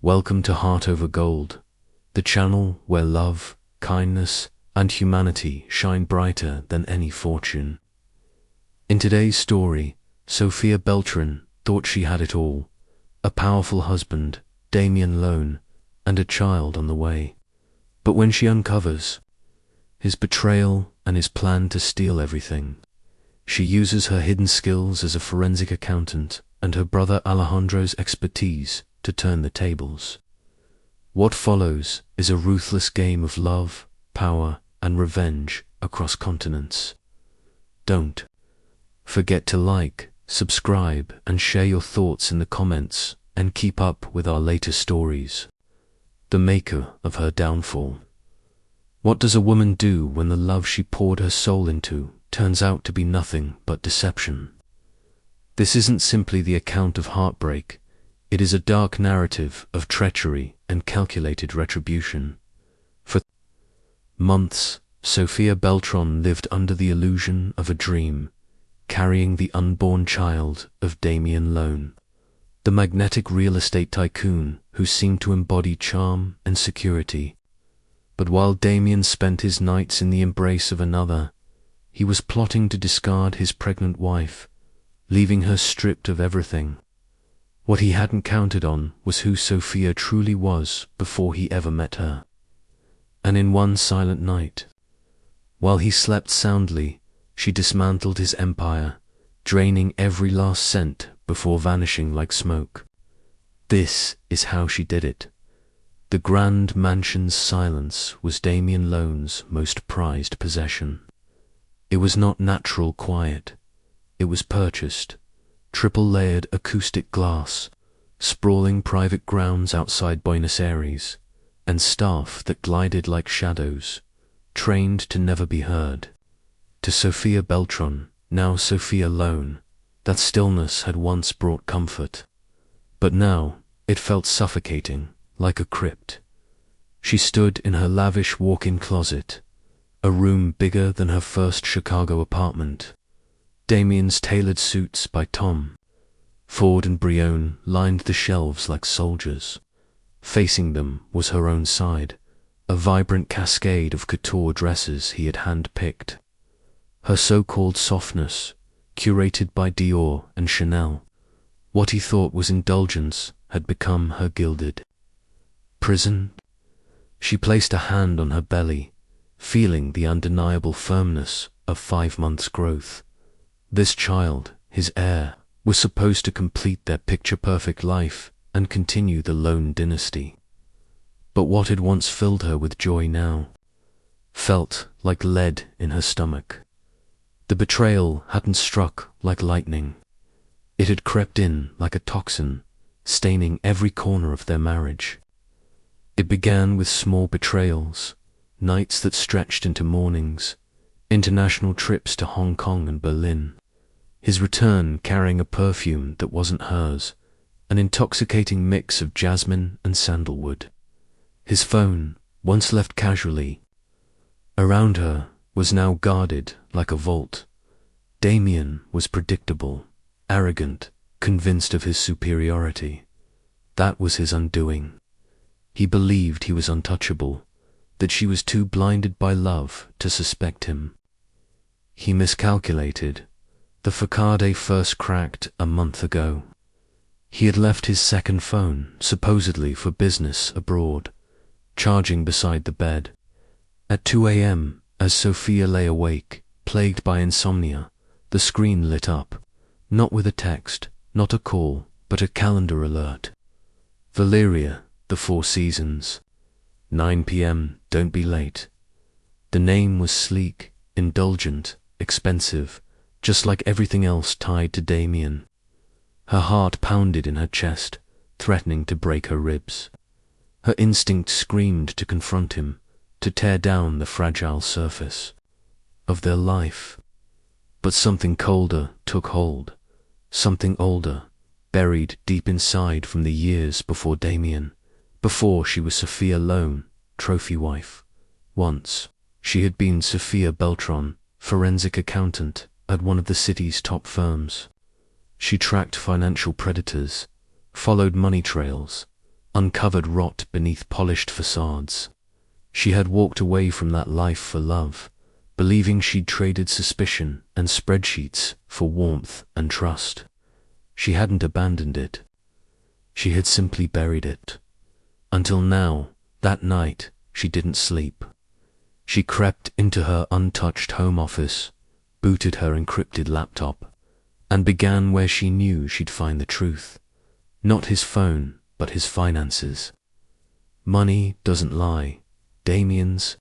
Welcome to Heart Over Gold, the channel where love, kindness, and humanity shine brighter than any fortune. In today's story, Sophia Beltran thought she had it all: a powerful husband, Damien Lone, and a child on the way. But when she uncovers his betrayal and his plan to steal everything, she uses her hidden skills as a forensic accountant and her brother Alejandro's expertise to turn the tables. What follows is a ruthless game of love, power, and revenge across continents. Don't forget to like, subscribe, and share your thoughts in the comments, and keep up with our latest stories. The maker of her downfall. What does a woman do when the love she poured her soul into turns out to be nothing but deception? This isn't simply the account of heartbreak. It is a dark narrative of treachery and calculated retribution. For months, Sophia Beltran lived under the illusion of a dream, carrying the unborn child of Damien Lone, the magnetic real estate tycoon who seemed to embody charm and security. But while Damien spent his nights in the embrace of another, he was plotting to discard his pregnant wife, leaving her stripped of everything. What he hadn't counted on was who Sophia truly was before he ever met her. And in one silent night, while he slept soundly, she dismantled his empire, draining every last cent before vanishing like smoke. This is how she did it. The grand mansion's silence was Damien Lone's most prized possession. It was not natural quiet. It was purchased. Triple-layered acoustic glass, sprawling private grounds outside Buenos Aires, and staff that glided like shadows, trained to never be heard. To Sophia Beltran, now Sophia Lone, that stillness had once brought comfort. But now it felt suffocating, like a crypt. She stood in her lavish walk-in closet, a room bigger than her first Chicago apartment. Damien's tailored suits by Tom Ford and Brion lined the shelves like soldiers. Facing them was her own side, a vibrant cascade of couture dresses he had hand-picked. Her so-called softness, curated by Dior and Chanel, what he thought was indulgence, had become her gilded prison. She placed a hand on her belly, feeling the undeniable firmness of 5 months' growth. This child, his heir, was supposed to complete their picture-perfect life and continue the Lone dynasty. But what had once filled her with joy now felt like lead in her stomach. The betrayal hadn't struck like lightning. It had crept in like a toxin, staining every corner of their marriage. It began with small betrayals, nights that stretched into mornings, international trips to Hong Kong and Berlin. His return carrying a perfume that wasn't hers, an intoxicating mix of jasmine and sandalwood. His phone, once left casually around her, was now guarded like a vault. Damien was predictable, arrogant, convinced of his superiority. That was his undoing. He believed he was untouchable, that she was too blinded by love to suspect him. He miscalculated. The facade first cracked a month ago. He had left his second phone, supposedly for business abroad, charging beside the bed. At 2 a.m., as Sophia lay awake, plagued by insomnia, the screen lit up, not with a text, not a call, but a calendar alert. Valeria, the Four Seasons. 9 p.m., don't be late. The name was sleek, indulgent, expensive, just like everything else tied to Damien. Her heart pounded in her chest, threatening to break her ribs. Her instinct screamed to confront him, to tear down the fragile surface of their life. But something colder took hold, something older, buried deep inside from the years before Damien, before she was Sophia Lone, trophy wife. Once, she had been Sophia Beltran, forensic accountant at one of the city's top firms. She tracked financial predators, followed money trails, uncovered rot beneath polished facades. She had walked away from that life for love, believing she'd traded suspicion and spreadsheets for warmth and trust. She hadn't abandoned it. She had simply buried it. Until now, that night, she didn't sleep. She crept into her untouched home office, booted her encrypted laptop, and began where she knew she'd find the truth. Not his phone, but his finances. Money doesn't lie. Damien's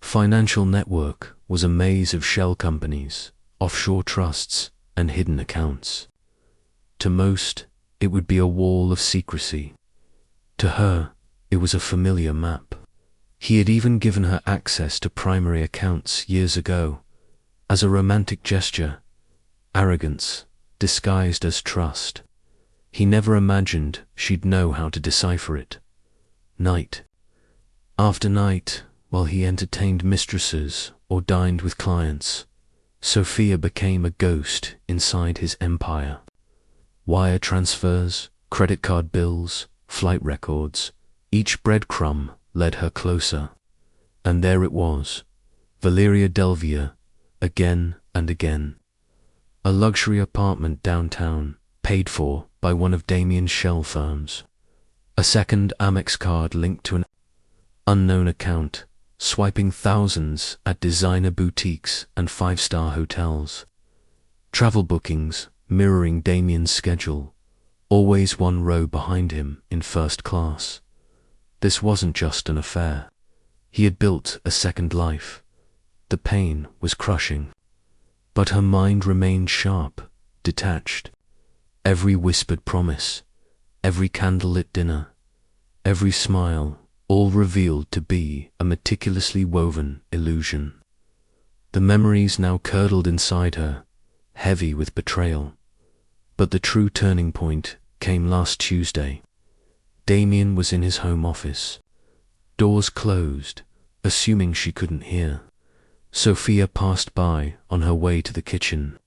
financial network was a maze of shell companies, offshore trusts, and hidden accounts. To most, it would be a wall of secrecy. To her, it was a familiar map. He had even given her access to primary accounts years ago, as a romantic gesture, arrogance disguised as trust. He never imagined she'd know how to decipher it. Night after night, while he entertained mistresses or dined with clients, Sophia became a ghost inside his empire. Wire transfers, credit card bills, flight records, each breadcrumb led her closer. And there it was, Valeria Delvia, again and again. A luxury apartment downtown, paid for by one of Damien's shell firms. A second Amex card linked to an unknown account, swiping thousands at designer boutiques and five-star hotels. Travel bookings mirroring Damien's schedule, always one row behind him in first class. This wasn't just an affair. He had built a second life. The pain was crushing. But her mind remained sharp, detached. Every whispered promise, every candlelit dinner, every smile, all revealed to be a meticulously woven illusion. The memories now curdled inside her, heavy with betrayal. But the true turning point came last Tuesday. Damien was in his home office. Doors closed, assuming she couldn't hear. Sophia passed by on her way to the kitchen.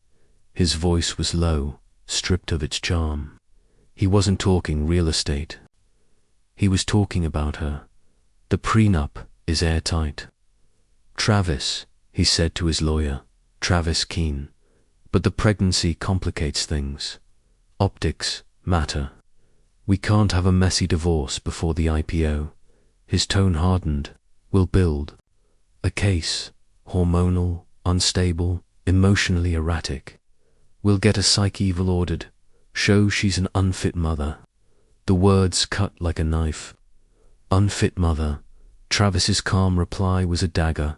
His voice was low, stripped of its charm. He wasn't talking real estate. He was talking about her. The prenup is airtight. Travis, he said to his lawyer, Travis Keene. But the pregnancy complicates things. Optics matter. We can't have a messy divorce before the IPO. His tone hardened. We'll build a case, hormonal, unstable, emotionally erratic. We'll get a psych eval ordered, show she's an unfit mother. The words cut like a knife. Unfit mother. Travis's calm reply was a dagger.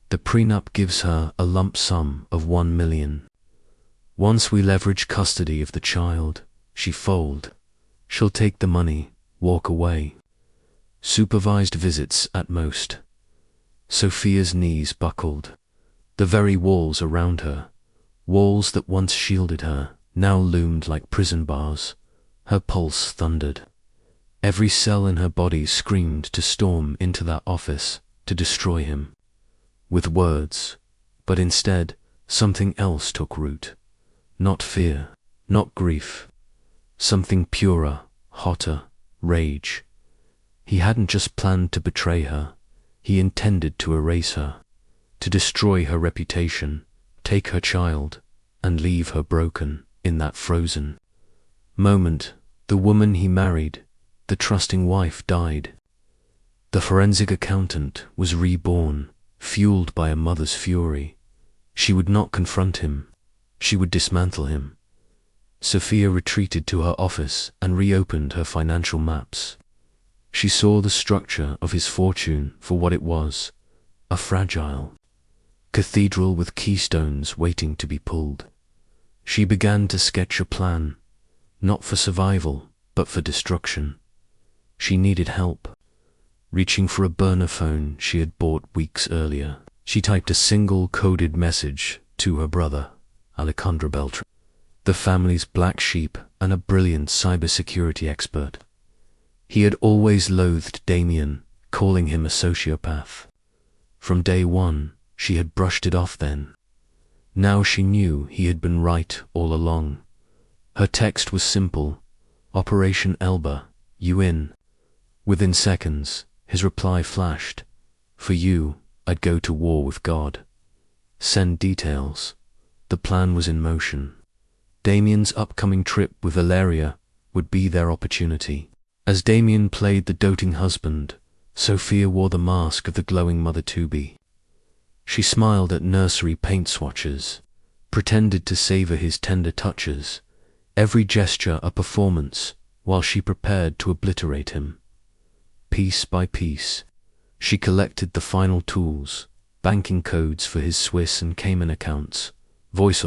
The prenup gives her a lump sum of $1 million. Once we leverage custody of the child, she fold. She'll take the money, walk away. Supervised visits at most. Sophia's knees buckled. The very walls around her, walls that once shielded her, now loomed like prison bars. Her pulse thundered. Every cell in her body screamed to storm into that office, to destroy him. With words, but instead, something else took root. Not fear, not grief. Something purer, hotter, rage. He hadn't just planned to betray her. He intended to erase her, to destroy her reputation, take her child, and leave her broken in that frozen moment. The woman he married, the trusting wife, died. The forensic accountant was reborn, fueled by a mother's fury. She would not confront him. She would dismantle him. Sophia retreated to her office and reopened her financial maps. She saw the structure of his fortune for what it was, a fragile cathedral with keystones waiting to be pulled. She began to sketch a plan, not for survival, but for destruction. She needed help. Reaching for a burner phone she had bought weeks earlier, she typed a single coded message to her brother, Alejandro Beltran, the family's black sheep and a brilliant cybersecurity expert. He had always loathed Damien, calling him a sociopath. From day one, she had brushed it off then. Now she knew he had been right all along. Her text was simple. Operation Elba, you in? Within seconds, his reply flashed. For you, I'd go to war with God. Send details. The plan was in motion. Damien's upcoming trip with Valeria would be their opportunity. As Damien played the doting husband, Sophia wore the mask of the glowing mother-to-be. She smiled at nursery paint swatches, pretended to savor his tender touches, every gesture a performance, while she prepared to obliterate him. Piece by piece, she collected the final tools, banking codes for his Swiss and Cayman accounts, voice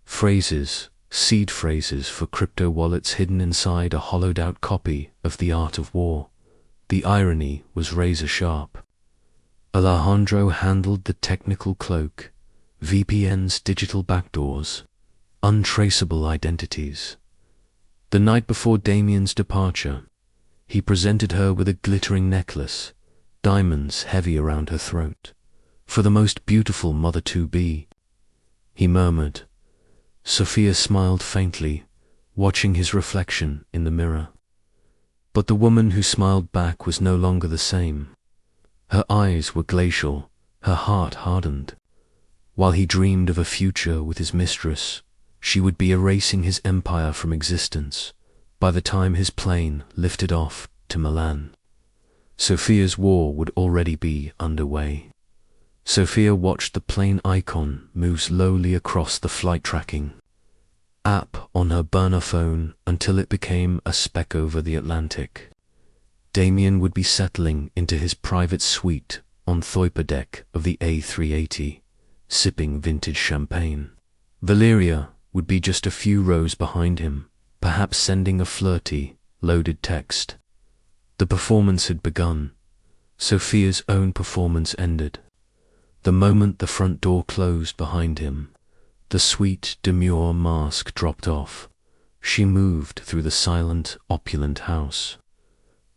phrases, seed phrases for crypto wallets hidden inside a hollowed-out copy of The Art of War. The irony was razor-sharp. Alejandro handled the technical cloak, VPNs, digital backdoors, untraceable identities. The night before Damien's departure, he presented her with a glittering necklace, diamonds heavy around her throat. For the most beautiful mother-to-be, he murmured. Sophia smiled faintly, watching his reflection in the mirror. But the woman who smiled back was no longer the same. Her eyes were glacial, her heart hardened. While he dreamed of a future with his mistress, she would be erasing his empire from existence by the time his plane lifted off to Milan. Sophia's war would already be underway. Sophia watched the plane icon move slowly across the flight tracking app on her burner phone until it became a speck over the Atlantic. Damien would be settling into his private suite on Thoipa deck of the A380, sipping vintage champagne. Valeria would be just a few rows behind him, perhaps sending a flirty, loaded text. The performance had begun. Sophia's own performance ended. The moment the front door closed behind him, the sweet, demure mask dropped off. She moved through the silent, opulent house,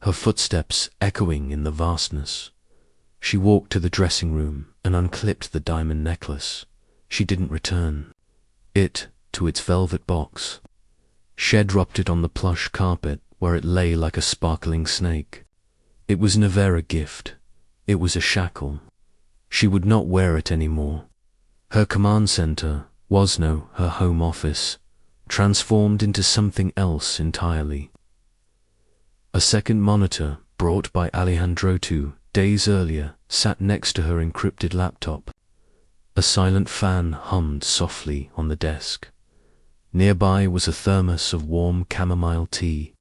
her footsteps echoing in the vastness. She walked to the dressing room and unclipped the diamond necklace. She didn't return it to its velvet box. Shed dropped it on the plush carpet where it lay like a sparkling snake. It was never a gift. It was a shackle. She would not wear it anymore. Her command center, Wasno, her home office, transformed into something else entirely. A second monitor, brought by Alejandro 2 days earlier, sat next to her encrypted laptop. A silent fan hummed softly on the desk. Nearby was a thermos of warm chamomile tea,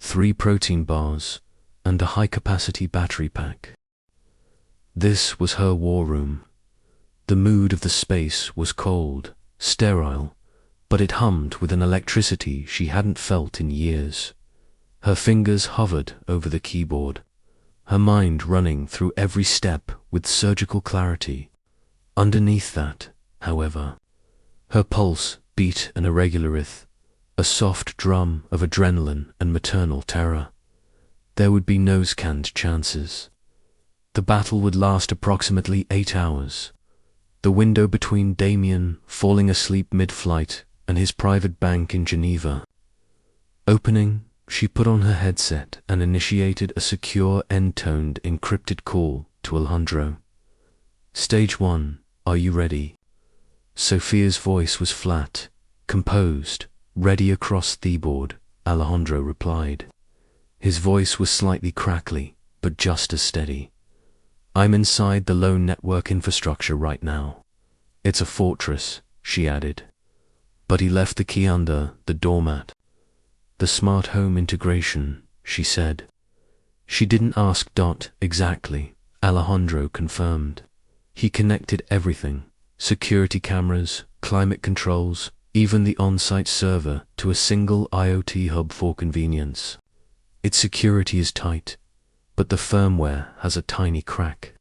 3 protein bars, and a high-capacity battery pack. This was her war room. The mood of the space was cold, sterile, but it hummed with an electricity she hadn't felt in years. Her fingers hovered over the keyboard, her mind running through every step with surgical clarity. Underneath that, however, her pulse beat an irregular rhythm, a soft drum of adrenaline and maternal terror. There would be no second chances. The battle would last approximately 8 hours. The window between Damien falling asleep mid-flight and his private bank in Geneva opening, she put on her headset and initiated a secure end-toned encrypted call to Alejandro. Stage 1, are you ready? Sophia's voice was flat, composed, ready across the board, Alejandro replied. His voice was slightly crackly, but just as steady. I'm inside the lone network infrastructure right now. It's a fortress, she added. But he left the key under the doormat. The smart home integration, she said. She didn't ask. Exactly, Alejandro confirmed. He connected everything, security cameras, climate controls, even the on-site server to a single IoT hub for convenience. Its security is tight, but the firmware has a tiny crack.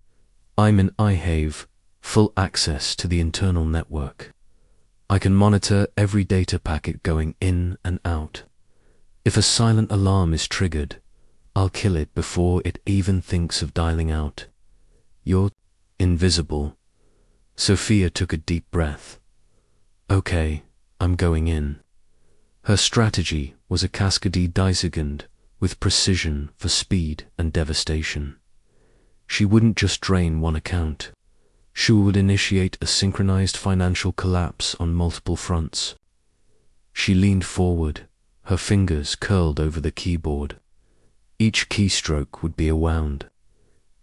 I'm in iHave, full access to the internal network. I can monitor every data packet going in and out. If a silent alarm is triggered, I'll kill it before it even thinks of dialing out. You're invisible. Sophia took a deep breath. Okay, I'm going in. Her strategy was a cascade disegund, with precision for speed and devastation. She wouldn't just drain one account. She would initiate a synchronized financial collapse on multiple fronts. She leaned forward, her fingers curled over the keyboard. Each keystroke would be a wound,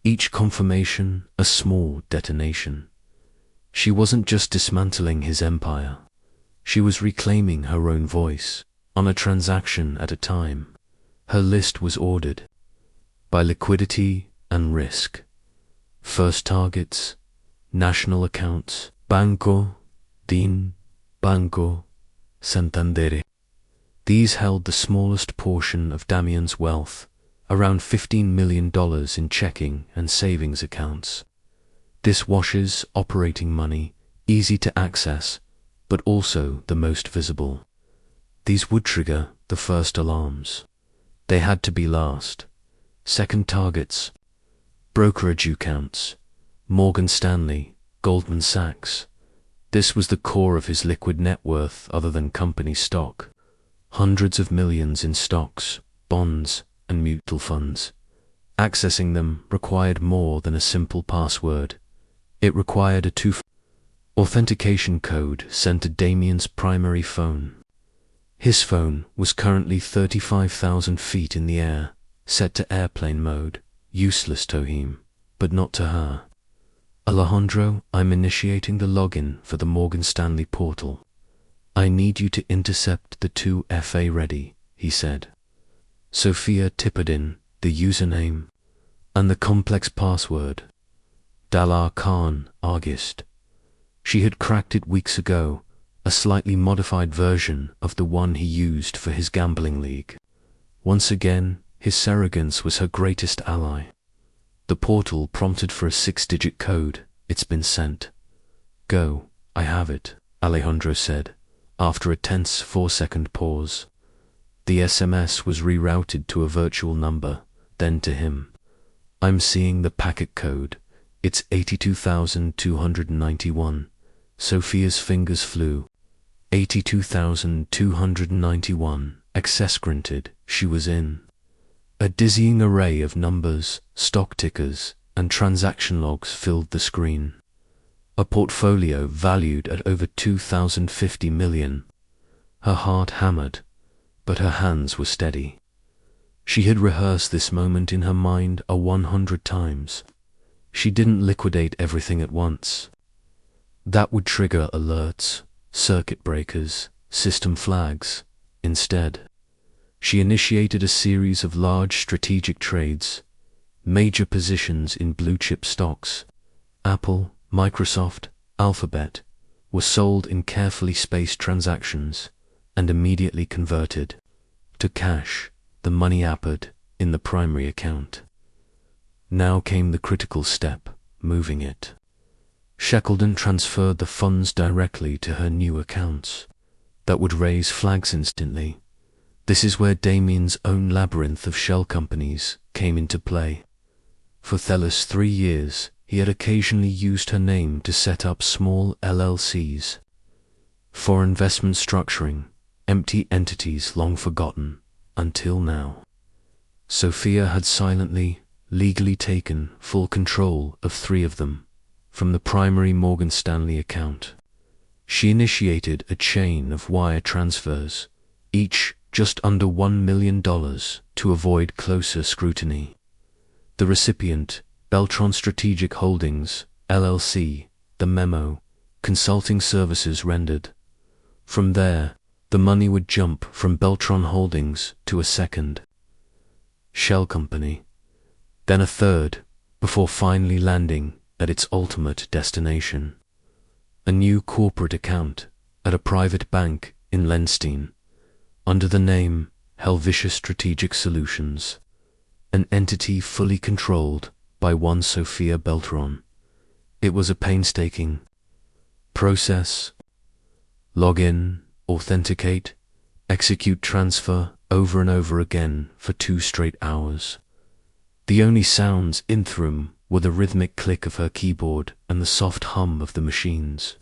each confirmation a small detonation. She wasn't just dismantling his empire. She was reclaiming her own voice, on a transaction at a time. Her list was ordered by liquidity and risk. First targets, national accounts, Banco, Din, Banco, Santander. These held the smallest portion of Damien's wealth, around $15 million in checking and savings accounts. This washes operating money, easy to access, but also the most visible. These would trigger the first alarms. They had to be last. Second targets, brokerage accounts, Morgan Stanley, Goldman Sachs. This was the core of his liquid net worth other than company stock. Hundreds of millions in stocks, bonds, and mutual funds. Accessing them required more than a simple password. It required a two-factor authentication code sent to Damien's primary phone. His phone was currently 35,000 feet in the air, set to airplane mode. Useless to him, but not to her. Alejandro, I'm initiating the login for the Morgan Stanley portal. I need you to intercept the 2FA ready, he said. Sophia typed in the username and the complex password. Dalar Khan Argist. She had cracked it weeks ago, a slightly modified version of the one he used for his gambling league. Once again, his surrogance was her greatest ally. The portal prompted for a 6-digit code. It's been sent. Go, I have it, Alejandro said, after a tense 4-second pause. The SMS was rerouted to a virtual number, then to him. I'm seeing the packet code. It's 82,291. Sophia's fingers flew. 82,291. Access granted. She was in. A dizzying array of numbers, stock tickers, and transaction logs filled the screen. A portfolio valued at over $2,050 million. Her heart hammered, but her hands were steady. She had rehearsed this moment in her mind 100 times. She didn't liquidate everything at once. That would trigger alerts, circuit breakers, system flags. Instead, she initiated a series of large strategic trades, major positions in blue-chip stocks. Apple, Microsoft, Alphabet were sold in carefully spaced transactions and immediately converted to cash, the money appeared in the primary account. Now came the critical step, moving it. Shackleton transferred the funds directly to her new accounts. That would raise flags instantly. This is where Damien's own labyrinth of shell companies came into play. For Thelis 3 years, he had occasionally used her name to set up small LLCs. For investment structuring, empty entities long forgotten, until now. Sophia had silently, legally taken full control of 3 of them, from the primary Morgan Stanley account. She initiated a chain of wire transfers, each just under $1 million, to avoid closer scrutiny. The recipient, Beltron Strategic Holdings, LLC, the memo, consulting services rendered. From there, the money would jump from Beltron Holdings to a second shell company, then a third, before finally landing at its ultimate destination. A new corporate account at a private bank in Lenstein, under the name Helvetia Strategic Solutions, an entity fully controlled by one Sophia Beltran. It was a painstaking process. Log in, authenticate, execute transfer over and over again for 2 straight hours. The only sounds in the room were the rhythmic click of her keyboard and the soft hum of the machines.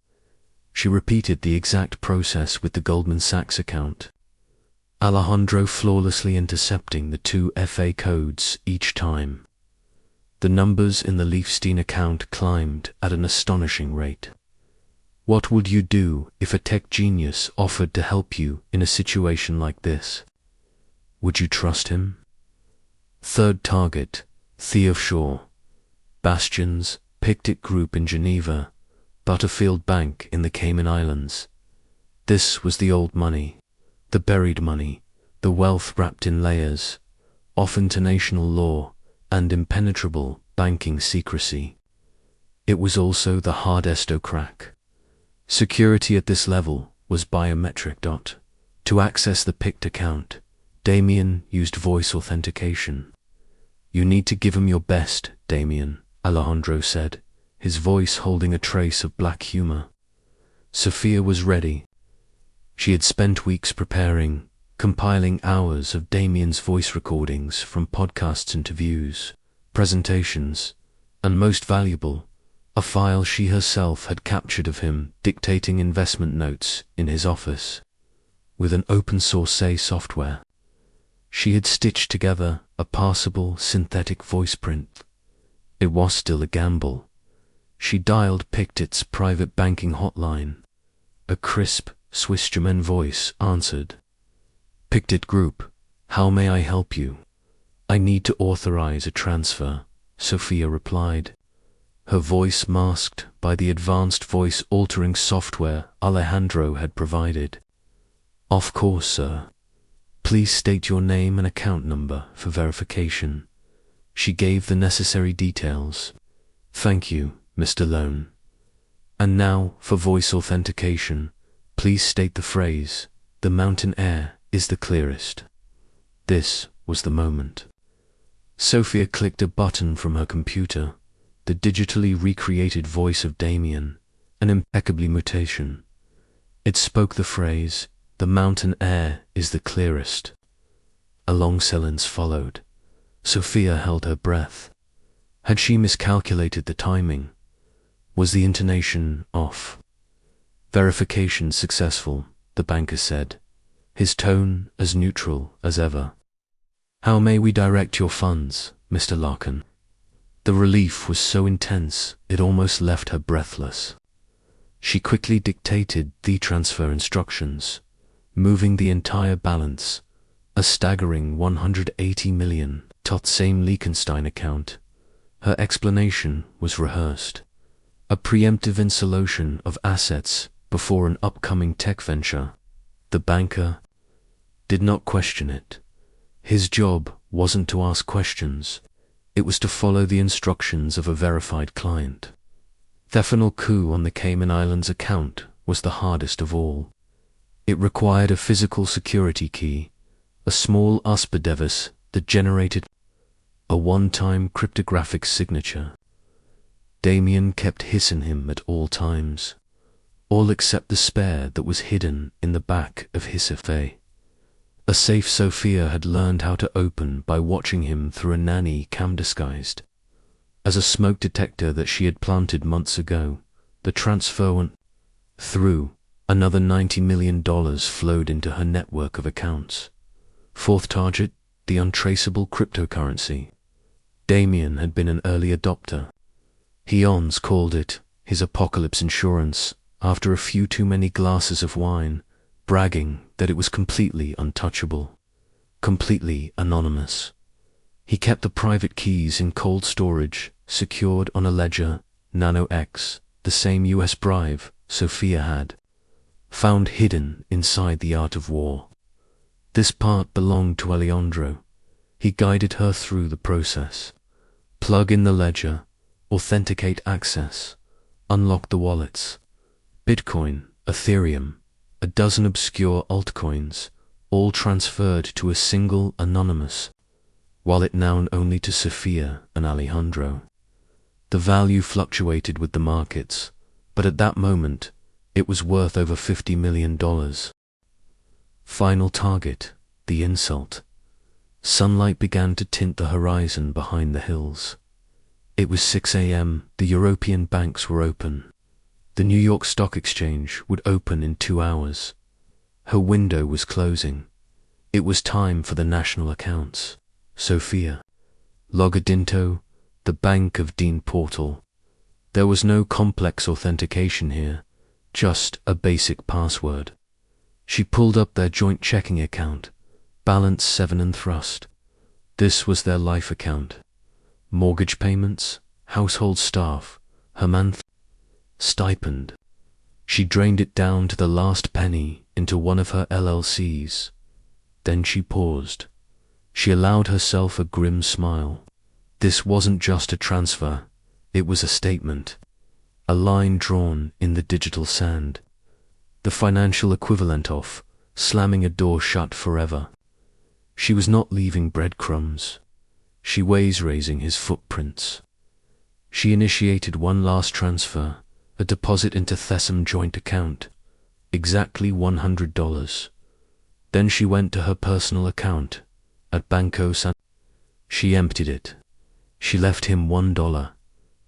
She repeated the exact process with the Goldman Sachs account. Alejandro flawlessly intercepting the 2 FA codes each time. The numbers in the Liefstein account climbed at an astonishing rate. What would you do if a tech genius offered to help you in a situation like this? Would you trust him? Third target, Theo Shaw. Bastions, Pictet Group in Geneva, Butterfield Bank in the Cayman Islands. This was the old money, the buried money, the wealth wrapped in layers, of international law and impenetrable banking secrecy. It was also the hardest crack. Security at this level was biometric. To access the Pict account, Damien used voice authentication. You need to give him your best, Damien, Alejandro said, his voice holding a trace of black humor. Sophia was ready. She had spent weeks preparing, compiling hours of Damien's voice recordings from podcasts, interviews, presentations, and most valuable, a file she herself had captured of him dictating investment notes in his office. With an open-source software, she had stitched together a passable synthetic voice print. It was still a gamble. She dialed Pictet's private banking hotline. A crisp, Swiss German voice answered. Pictet Group, how may I help you? I need to authorize a transfer, Sophia replied, her voice masked by the advanced voice-altering software Alejandro had provided. Of course, sir. Please state your name and account number for verification. She gave the necessary details. Thank you, Mr. Lone. And now, for voice authentication, please state the phrase, "The mountain air is the clearest." This was the moment. Sophia clicked a button from her computer, the digitally recreated voice of Damien, an impeccable mutation. It spoke the phrase, "The mountain air is the clearest." A long silence followed. Sophia held her breath. Had she miscalculated the timing? Was the intonation off? Verification successful, the banker said, his tone as neutral as ever. How may we direct your funds, Mr. Larkin? The relief was so intense it almost left her breathless. She quickly dictated the transfer instructions, moving the entire balance, a staggering 180 million, to same Liechtenstein account. Her explanation was rehearsed. A preemptive installation of assets before an upcoming tech venture. The banker did not question it. His job wasn't to ask questions. It was to follow the instructions of a verified client. The final coup on the Cayman Islands account was the hardest of all. It required a physical security key, a small USB device that generated a one-time cryptographic signature. Damien kept hissing him at all times, all except the spare that was hidden in the back of his safe. A safe Sophia had learned how to open by watching him through a nanny cam disguised as a smoke detector that she had planted months ago. The transfer went through. Another $90 million flowed into her network of accounts. Fourth target, the untraceable cryptocurrency. Damien had been an early adopter. He called it his apocalypse insurance after a few too many glasses of wine, bragging that it was completely untouchable, completely anonymous. He kept the private keys in cold storage, secured on a ledger, Nano X, the same US bribe Sophia had found hidden inside the art of war. This part belonged to Alejandro. He guided her through the process. Plug in the ledger, authenticate access, unlock the wallets. Bitcoin, Ethereum, a dozen obscure altcoins, all transferred to a single anonymous wallet known only to Sophia and Alejandro. The value fluctuated with the markets, but at that moment, it was worth over $50 million. Final target, the insult. Sunlight began to tint the horizon behind the hills. It was 6 a.m. The European banks were open. The New York Stock Exchange would open in 2 hours. Her window was closing. It was time for the national accounts. Sophia. Logadinto, the Bank of Dean Portal. There was no complex authentication here, just a basic password. She pulled up their joint checking account, balance 7 and thrust. This was their life account. Mortgage payments, household staff, her monthly stipend. She drained it down to the last penny into one of her LLCs. Then she paused. She allowed herself a grim smile. This wasn't just a transfer, it was a statement. A line drawn in the digital sand. The financial equivalent of slamming a door shut forever. She was not leaving breadcrumbs. She was raising his footprints. She initiated one last transfer, a deposit into Thessam joint account, exactly $100. Then she went to her personal account at Banco San. She emptied it. She left him $1,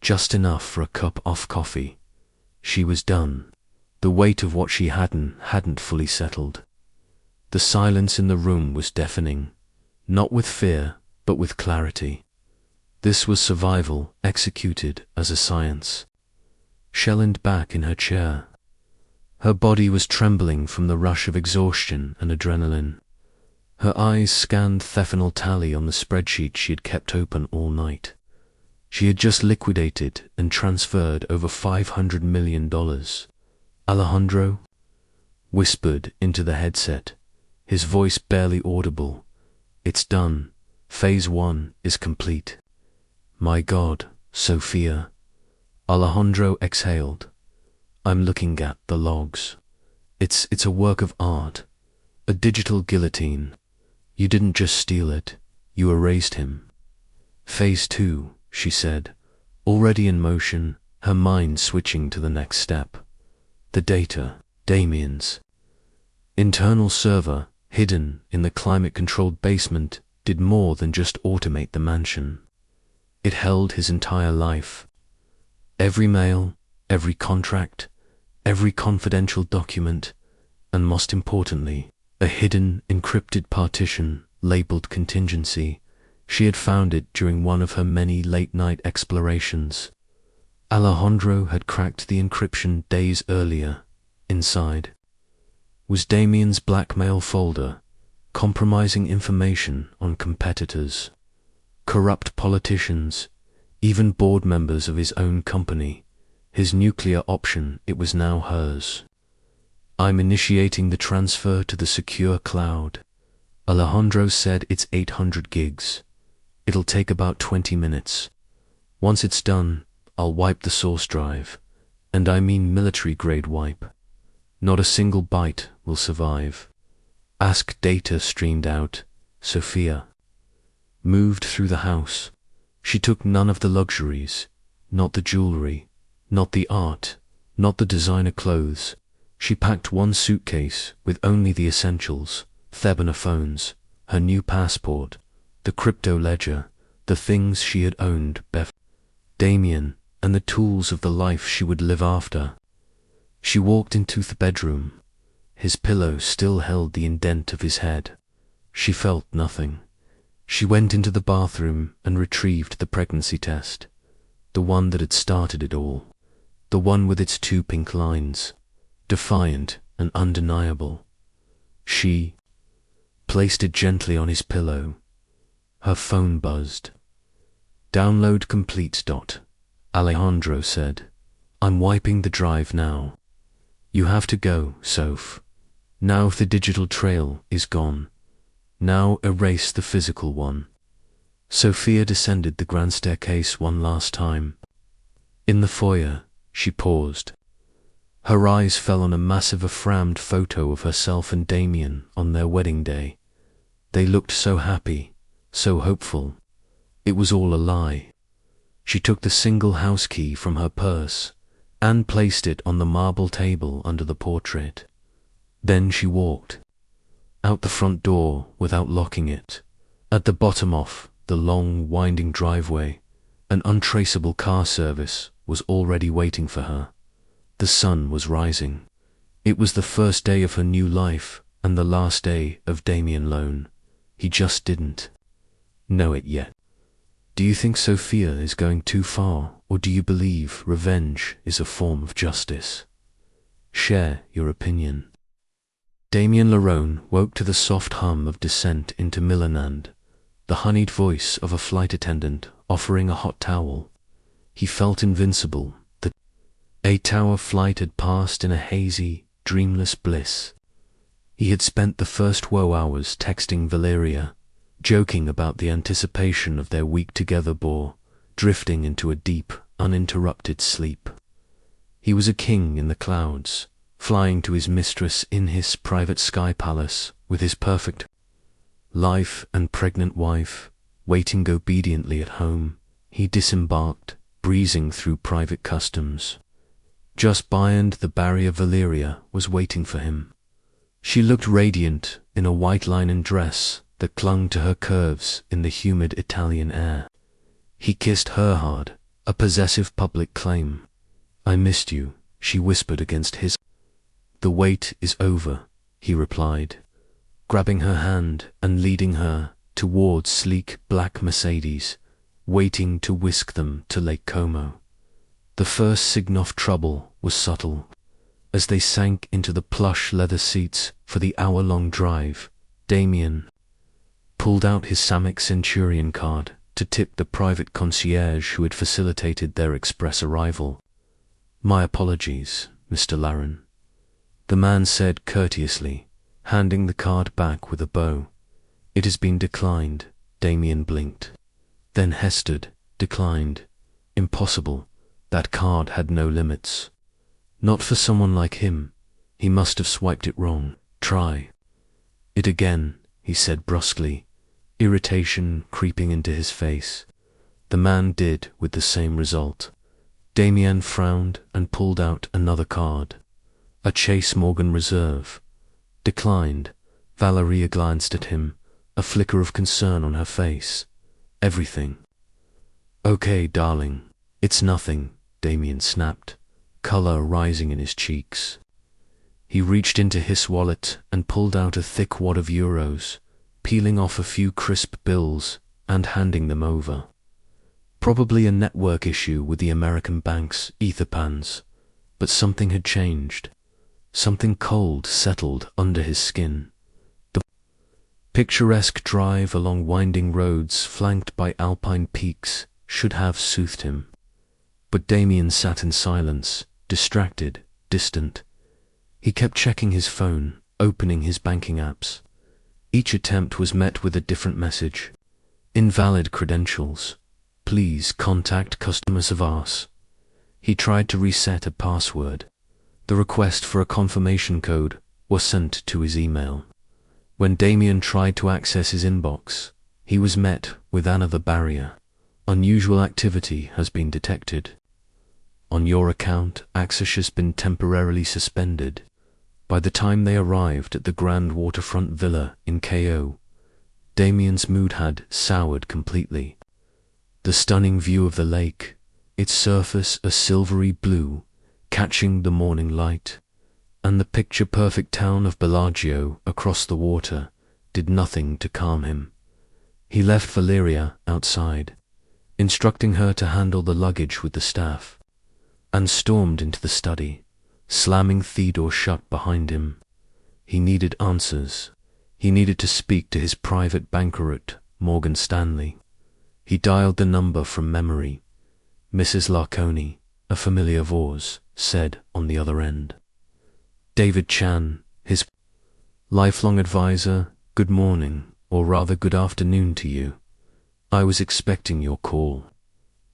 just enough for a cup of coffee. She was done. The weight of what she hadn't fully settled. The silence in the room was deafening, not with fear, but with clarity. This was survival executed as a science. She leaned back in her chair. Her body was trembling from the rush of exhaustion and adrenaline. Her eyes scanned the final tally on the spreadsheet she had kept open all night. She had just liquidated and transferred over $500 million. Alejandro whispered into the headset, his voice barely audible. It's done. Phase 1 is complete. My God, Sophia. Alejandro exhaled. I'm looking at the logs. It's a work of art. A digital guillotine. You didn't just steal it, you erased him. Phase 2, she said, already in motion, her mind switching to the next step. The data, Damien's internal server, hidden in the climate-controlled basement, did more than just automate the mansion. It held his entire life. Every mail, every contract, every confidential document, and most importantly, a hidden, encrypted partition labeled contingency. She had found it during one of her many late-night explorations. Alejandro had cracked the encryption days earlier. Inside was Damien's blackmail folder, compromising information on competitors, corrupt politicians, even board members of his own company. His nuclear option, it was now hers. I'm initiating the transfer to the secure cloud. Alejandro said it's 800 gigs. It'll take about 20 minutes. Once it's done, I'll wipe the source drive. And I mean military-grade wipe. Not a single byte will survive. Ask data streamed out. Sophia moved through the house. She took none of the luxuries, not the jewelry, not the art, not the designer clothes. She packed one suitcase with only the essentials, Thebana phones, her new passport, the crypto ledger, the things she had owned, Damien, and the tools of the life she would live after. She walked into the bedroom. His pillow still held the indent of his head. She felt nothing. She went into the bathroom and retrieved the pregnancy test, the one that had started it all, the one with its 2 pink lines, defiant and undeniable. She placed it gently on his pillow. Her phone buzzed. Download complete. Alejandro said, I'm wiping the drive now. You have to go, Soph. Now the digital trail is gone. Now erase the physical one. Sophia descended the grand staircase one last time. In the foyer, she paused. Her eyes fell on a massive framed photo of herself and Damien on their wedding day. They looked so happy, so hopeful. It was all a lie. She took the single house key from her purse and placed it on the marble table under the portrait. Then she walked out the front door without locking it. At the bottom of the long, winding driveway, an untraceable car service was already waiting for her. The sun was rising. It was the first day of her new life, and the last day of Damien Lone. He just didn't know it yet. Do you think Sophia is going too far, or do you believe revenge is a form of justice? Share your opinion. Damien Lerone woke to the soft hum of descent into Millionaire'S, the honeyed voice of a flight attendant offering a hot towel. He felt invincible. The 8-hour flight had passed in a hazy, dreamless bliss. He had spent the first woe hours texting Valeria, joking about the anticipation of their week together before drifting into a deep, uninterrupted sleep. He was a king in the clouds, flying to his mistress in his private sky palace with his perfect life and pregnant wife waiting obediently at home. He disembarked, breezing through private customs. Just beyond the barrier, Valeria was waiting for him. She looked radiant in a white linen dress that clung to her curves in the humid Italian air. He kissed her hard, a possessive public claim. "I missed you," she whispered against his. "The wait is over," he replied, grabbing her hand and leading her towards sleek black Mercedes, waiting to whisk them to Lake Como. The first sign of trouble was subtle. As they sank into the plush leather seats for the hour-long drive, Damien pulled out his Samex Centurion card to tip the private concierge who had facilitated their express arrival. "My apologies, Mr. Laren," the man said courteously, handing the card back with a bow. "It has been declined." Damien blinked, then hesitated. "Declined? Impossible. That card had no limits." "Not for someone like him. He must have swiped it wrong. Try it again," he said brusquely, irritation creeping into his face. The man did, with the same result. Damien frowned and pulled out another card. A Chase Morgan Reserve. "Declined." Valeria glanced at him, a flicker of concern on her face. "Everything okay, darling?" "It's nothing," Damien snapped, color rising in his cheeks. He reached into his wallet and pulled out a thick wad of euros, peeling off a few crisp bills and handing them over. Probably a network issue with the American banks, Etherpans, but something had changed. Something cold settled under his skin. The picturesque drive along winding roads flanked by alpine peaks should have soothed him. But Damien sat in silence, distracted, distant. He kept checking his phone, opening his banking apps. Each attempt was met with a different message. "Invalid credentials. Please contact customer service." He tried to reset a password. The request for a confirmation code was sent to his email. When Damien tried to access his inbox, he was met with another barrier. "Unusual activity has been detected. On your account, access has been temporarily suspended." By the time they arrived at the grand waterfront villa in KO, Damien's mood had soured completely. The stunning view of the lake, its surface a silvery blue, catching the morning light, and the picture-perfect town of Bellagio across the water did nothing to calm him. He left Valeria outside, instructing her to handle the luggage with the staff, and stormed into the study, slamming the door shut behind him. He needed answers. He needed to speak to his private banker at Morgan Stanley. He dialed the number from memory. Mrs. Larconi, a familiar voice, said on the other end. David Chan, his lifelong advisor. "Good morning, or rather good afternoon to you. I was expecting your call."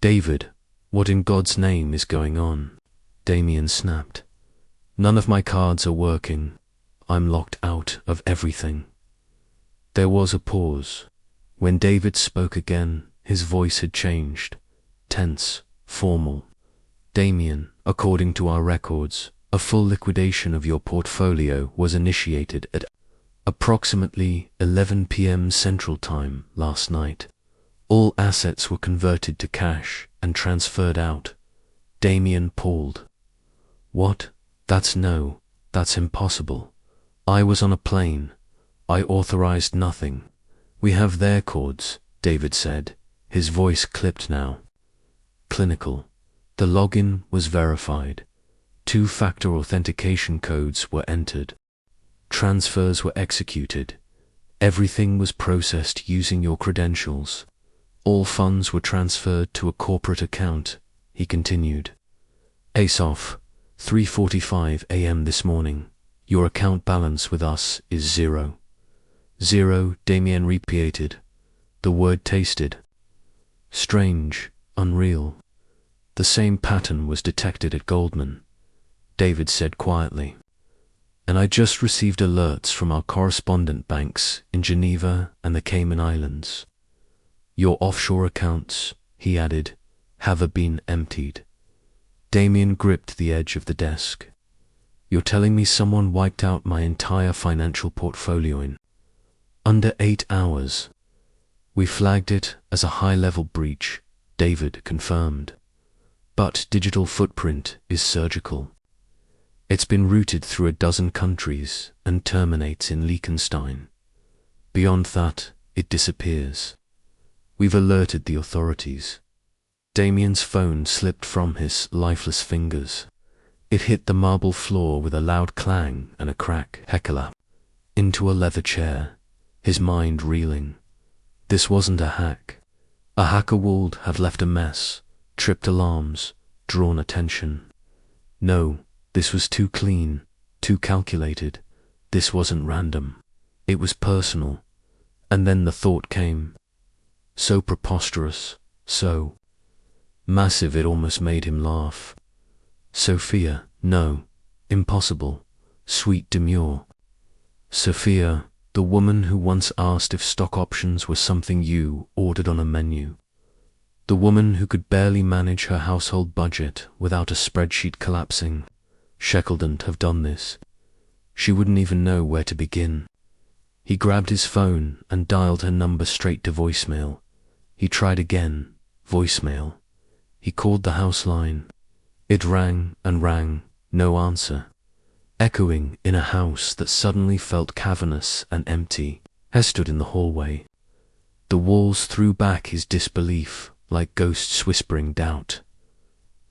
"David, what in God's name is going on?" Damien snapped. "None of my cards are working. I'm locked out of everything." There was a pause. When David spoke again, his voice had changed, tense, formal. "Damien, according to our records, a full liquidation of your portfolio was initiated at approximately 11 p.m. Central Time last night. All assets were converted to cash and transferred out." Damien paused. "What? That's impossible. I was on a plane. I authorized nothing. We have their codes, David said, his voice clipped now. Clinical. The login was verified. 2-factor authentication codes were entered. Transfers were executed. Everything was processed using your credentials. All funds were transferred to a corporate account, he continued. Ace off, 3:45 a.m. this morning. Your account balance with us is 0. 0, Damien repeated. The word tasted strange, unreal. The same pattern was detected at Goldman, David said quietly. And I just received alerts from our correspondent banks in Geneva and the Cayman Islands. Your offshore accounts, he added, have been emptied. Damien gripped the edge of the desk. You're telling me someone wiped out my entire financial portfolio in under 8 hours? We flagged it as a high-level breach, David confirmed. But digital footprint is surgical. It's been routed through a dozen countries and terminates in Liechtenstein. Beyond that, it disappears. We've alerted the authorities. Damien's phone slipped from his lifeless fingers. It hit the marble floor with a loud clang and a crack. Heckler. Into a leather chair, his mind reeling. This wasn't a hack. A hacker would have left a mess, tripped alarms, drawn attention. No, this was too clean, too calculated. This wasn't random. It was personal. And then the thought came. So preposterous, so massive it almost made him laugh. Sophia, no, impossible, sweet demure. Sophia, the woman who once asked if stock options were something you ordered on a menu. The woman who could barely manage her household budget without a spreadsheet collapsing. She couldn't have done this. She wouldn't even know where to begin. He grabbed his phone and dialed her number straight to voicemail. He tried again, voicemail. He called the house line. It rang and rang, no answer. Echoing in a house that suddenly felt cavernous and empty. He stood in the hallway. The walls threw back his disbelief, like ghosts whispering doubt.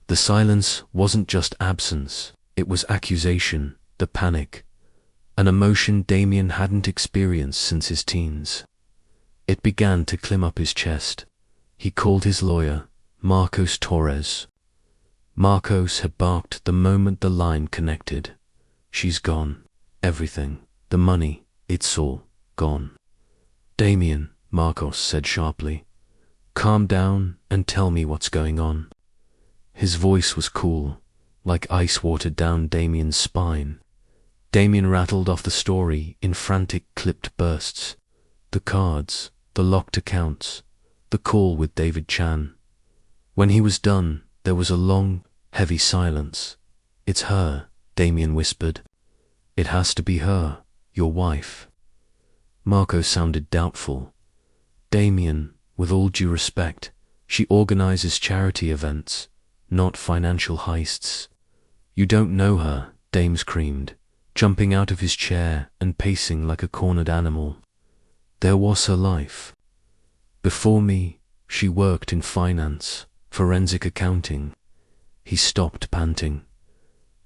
The silence wasn't just absence, it was accusation, the panic, an emotion Damien hadn't experienced since his teens. It began to climb up his chest. He called his lawyer, Marcos Torres. Marcos had barked the moment the line connected. She's gone. Everything. The money. It's all gone. Damien, Marcos said sharply. Calm down and tell me what's going on. His voice was cool, like ice water down Damien's spine. Damien rattled off the story in frantic clipped bursts. The cards, the locked accounts, the call with David Chan. When he was done, there was a long, heavy silence. It's her, Damien whispered. It has to be her, your wife. Marco sounded doubtful. Damien, with all due respect, she organizes charity events, not financial heists. You don't know her, Dame screamed, jumping out of his chair and pacing like a cornered animal. There was her life. Before me, she worked in finance, forensic accounting. He stopped, panting.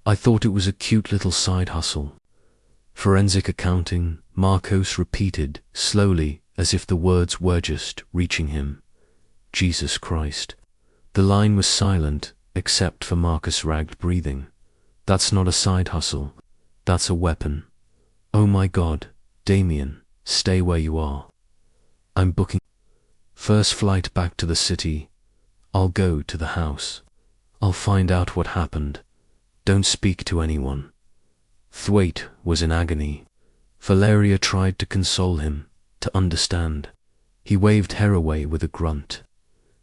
I thought it was a cute little side hustle. Forensic accounting, Marcos repeated, slowly, as if the words were just reaching him. Jesus Christ. The line was silent, except for Marcus' ragged breathing. That's not a side hustle. That's a weapon. Oh my God, Damien, stay where you are. I'm booking first flight back to the city. I'll go to the house. I'll find out what happened. Don't speak to anyone. Thwaite was in agony. Valeria tried to console him, to understand. He waved her away with a grunt.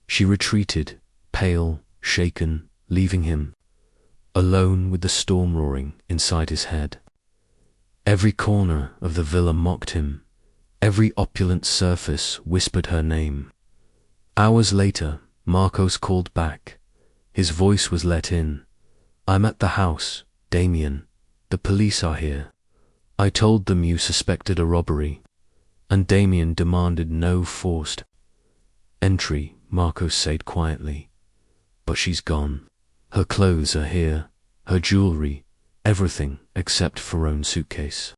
She retreated, pale, shaken, leaving him alone with the storm roaring inside his head. Every corner of the villa mocked him. Every opulent surface whispered her name. Hours later, Marcos called back. His voice was let in. I'm at the house, Damien. The police are here. I told them you suspected a robbery, and Damien demanded no forced entry, Marcos said quietly. But she's gone. Her clothes are here, her jewelry, everything except for her own suitcase.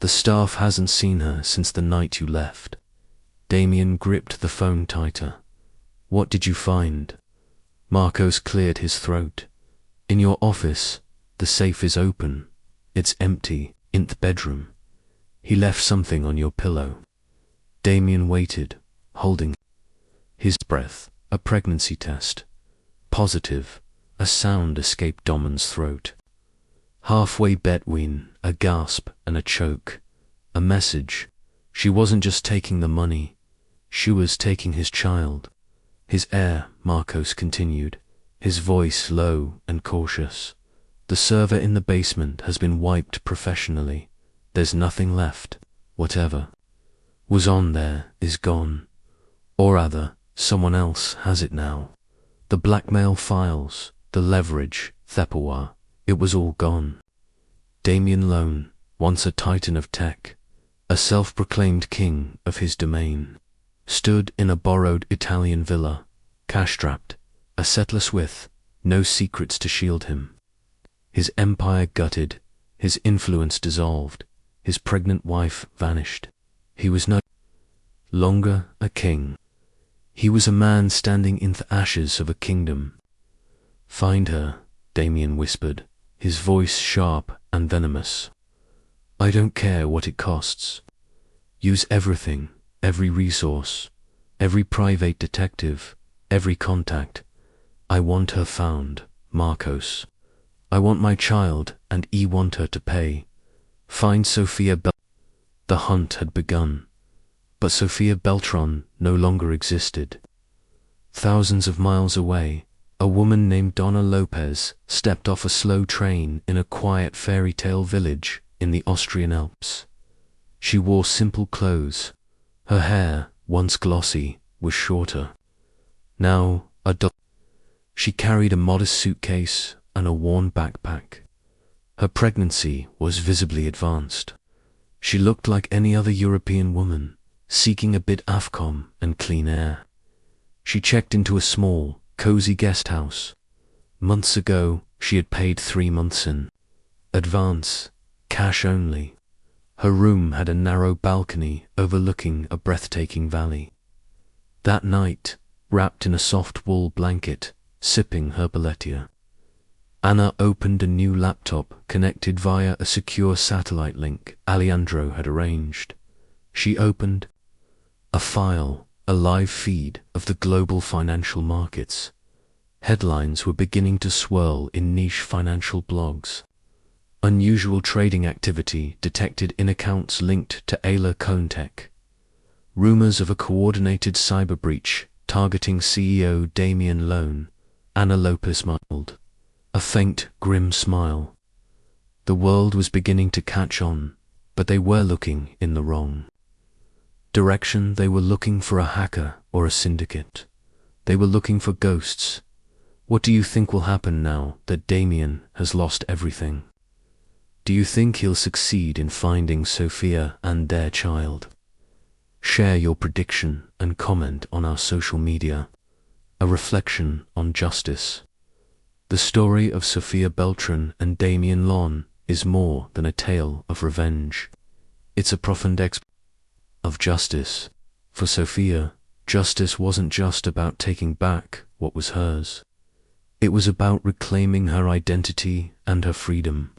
The staff hasn't seen her since the night you left. Damien gripped the phone tighter. What did you find? Marcos cleared his throat. In your office, the safe is open. It's empty, in the bedroom. He left something on your pillow. Damien waited, holding his breath. A pregnancy test. Positive. A sound escaped Domon's throat. Halfway between a gasp and a choke. A message. She wasn't just taking the money. She was taking his child. His heir, Marcos continued, his voice low and cautious. The server in the basement has been wiped professionally. There's nothing left. Whatever was on there is gone. Or rather, someone else has it now. The blackmail files, the leverage, Thepawa, it was all gone. Damien Lone, once a titan of tech, a self-proclaimed king of his domain, stood in a borrowed Italian villa, cash-strapped, a settless with no secrets to shield him. His empire gutted, his influence dissolved, his pregnant wife vanished. He was no longer a king. He was a man standing in the ashes of a kingdom. Find her, Damien whispered, his voice sharp and venomous. I don't care what it costs. Use everything, every resource, every private detective, every contact. I want her found, Marcos. I want my child, and I want her to pay. Find Sophia The hunt had begun, but Sophia Beltran no longer existed. Thousands of miles away, a woman named Donna Lopez stepped off a slow train in a quiet fairy tale village in the Austrian Alps. She wore simple clothes. Her hair, once glossy, was shorter. Now she carried a modest suitcase and a worn backpack. Her pregnancy was visibly advanced. She looked like any other European woman, seeking a bit Afcom and clean air. She checked into a small, cozy guest house. Months ago, she had paid 3 months in advance, cash only. Her room had a narrow balcony overlooking a breathtaking valley. That night, wrapped in a soft wool blanket, sipping herbaletia, Anna opened a new laptop connected via a secure satellite link Alejandro had arranged. She opened a file, a live feed of the global financial markets. Headlines were beginning to swirl in niche financial blogs. Unusual trading activity detected in accounts linked to Ayla Contech. Rumors of a coordinated cyber breach targeting CEO Damien Lone. Anna Lopez smiled. A faint, grim smile. The world was beginning to catch on, but they were looking in the wrong direction. They were looking for a hacker or a syndicate. They were looking for ghosts. What do you think will happen now that Damien has lost everything? Do you think he'll succeed in finding Sophia and their child? Share your prediction and comment on our social media. A reflection on justice. The story of Sophia Beltran and Damien Lone is more than a tale of revenge. It's a profound of justice. For Sophia, justice wasn't just about taking back what was hers. It was about reclaiming her identity and her freedom.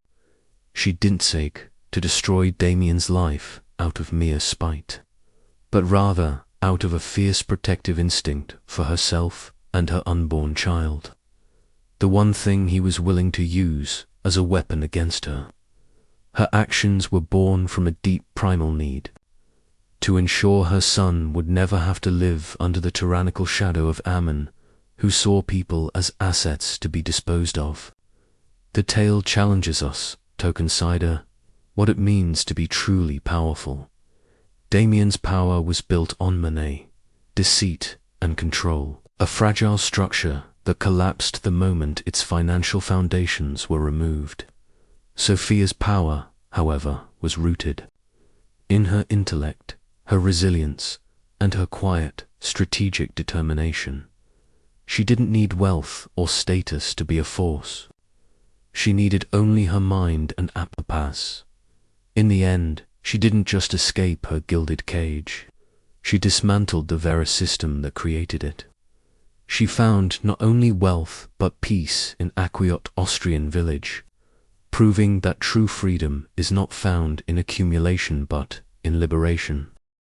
She didn't seek to destroy Damien's life out of mere spite, but rather out of a fierce protective instinct for herself and her unborn child. The one thing he was willing to use as a weapon against her. Her actions were born from a deep primal need to ensure her son would never have to live under the tyrannical shadow of Ammon, who saw people as assets to be disposed of. The tale challenges us, Token Cider, what it means to be truly powerful. Damien's power was built on money, deceit, and control, a fragile structure that collapsed the moment its financial foundations were removed. Sophia's power, however, was rooted in her intellect, her resilience, and her quiet, strategic determination. She didn't need wealth or status to be a force. She needed only her mind and apapass. In the end, she didn't just escape her gilded cage. She dismantled the very system that created it. She found not only wealth but peace in Aquiot Austrian village, proving that true freedom is not found in accumulation but in liberation.